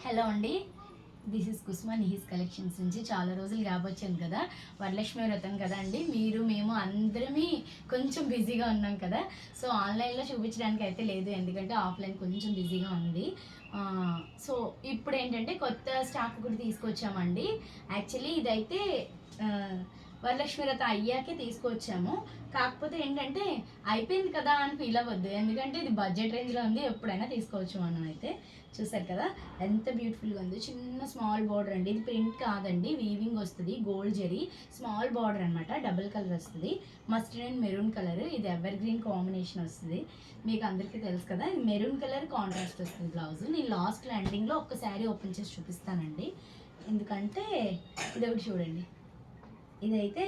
Hello అండి, this is కుస్మా నిహిస్ collections నుంచి చాలా రోజులు గ్యాప్ వచ్చాను కదా. వరలక్ష్మి వ్రతం కదా అండి. మేము అందరమీ కొంచెం బిజీగా ఉన్నాం కదా. సో ఆన్లైన్లో చూపించడానికి అయితే లేదు, ఎందుకంటే ఆఫ్లైన్ కొంచెం బిజీగా ఉంది. సో ఇప్పుడు ఏంటంటే కొత్త స్టాక్ కూడా తీసుకొచ్చామండి. యాక్చువల్లీ ఇదైతే వరలక్ష్మి వ్రతం అయ్యాకే తీసుకొచ్చాము. కాకపోతే ఏంటంటే అయిపోయింది కదా అని ఫీల్ అవ్వద్దు, ఎందుకంటే ఇది బడ్జెట్ రేంజ్లో ఉంది, ఎప్పుడైనా తీసుకోవచ్చు. మనం అయితే చూసారు కదా ఎంత బ్యూటిఫుల్గా ఉంది. చిన్న స్మాల్ బార్డర్ అండి, ఇది ప్రింట్ కాదండి, వీవింగ్ వస్తుంది, గోల్డ్ జరీ స్మాల్ బార్డర్ అనమాట. డబుల్ కలర్ వస్తుంది, మస్టర్డ్ అండ్ మెరూన్ కలర్. ఇది ఎవర్ గ్రీన్ కాంబినేషన్ వస్తుంది, మీకు అందరికీ తెలుసు కదా. ఇది మెరూన్ కలర్ కాంట్రాస్ట్ వస్తుంది బ్లౌజ్. నేను లాస్ట్ ఎండింగ్లో ఒక శారీ ఓపెన్ చేసి చూపిస్తానండి, ఎందుకంటే ఇది ఒకటి చూడండి. ఇదైతే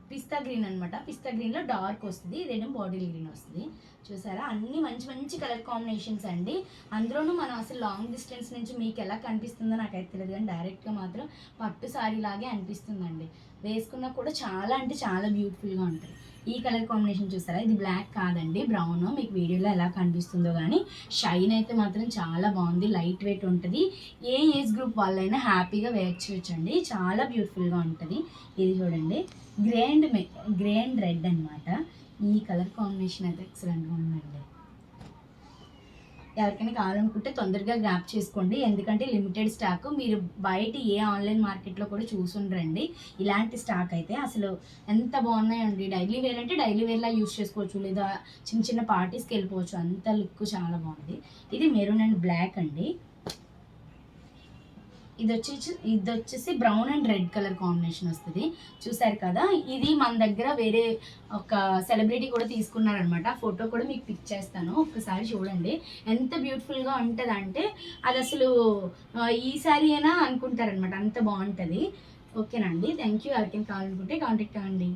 పిస్తా గ్రీన్ అనమాట. పిస్తా గ్రీన్లో డార్క్ వస్తుంది, ఇదేమో బాటిల్ గ్రీన్ వస్తుంది. చూసారా, అన్ని మంచి మంచి కలర్ కాంబినేషన్స్ అండి. అందులోనూ మనం అసలు లాంగ్ డిస్టెన్స్ నుంచి మీకు ఎలా కనిపిస్తుందో నాకైతే తెలియదు, కానీ డైరెక్ట్గా మాత్రం పట్టు సారీ లాగే అనిపిస్తుందండి. వేసుకున్నా కూడా చాలా అంటే చాలా బ్యూటిఫుల్గా ఉంటుంది. ఈ కలర్ కాంబినేషన్ చూసారా, ఇది బ్లాక్ కాదండి, బ్రౌన్. మీకు వీడియోలో ఎలా కనిపిస్తుందో కానీ షైన్ అయితే మాత్రం చాలా బాగుంది. లైట్ వెయిట్ ఉంటుంది, ఏ ఏజ్ గ్రూప్ వాళ్ళైనా హ్యాపీగా వేర్ చేయొచ్చండి. చాలా బ్యూటిఫుల్గా ఉంటుంది. ఇది చూడండి, గ్రే అండ్ రెడ్ అనమాట. ఈ కలర్ కాంబినేషన్ అయితే ఎక్సలెంట్గా ఉందండి. ఎవరికైనా కావాలనుకుంటే తొందరగా గ్రాప్ చేసుకోండి, ఎందుకంటే లిమిటెడ్ స్టాక్. మీరు బయట ఏ ఆన్లైన్ మార్కెట్లో కూడా చూసుండ్రండి ఇలాంటి స్టాక్ అయితే. అసలు ఎంత బాగున్నాయండి. డైలీ వేర్ అంటే డైలీ వేర్లా యూస్ చేసుకోవచ్చు, లేదా చిన్న చిన్న పార్టీస్కి వెళ్ళిపోవచ్చు, అంత లుక్ చాలా బాగుంది. ఇది మెరూన్ అండ్ బ్లాక్ అండి. ఇది వచ్చేసి brown and red colour combination వస్తుంది. చూసారు కదా, ఇది మన దగ్గర వేరే ఒక సెలబ్రిటీ కూడా తీసుకున్నారనమాట. ఫోటో కూడా మీకు పిక్ చేస్తాను, ఒక్కసారి చూడండి. ఎంత బ్యూటిఫుల్గా ఉంటుంది అంటే అది అసలు ఈ శారీ అయినా అనుకుంటారనమాట, అంత బాగుంటుంది. ఓకేనండి, థ్యాంక్ యూ. ఎవరికైనా కావాలనుకుంటే కాంటాక్ట్ అవ్వండి.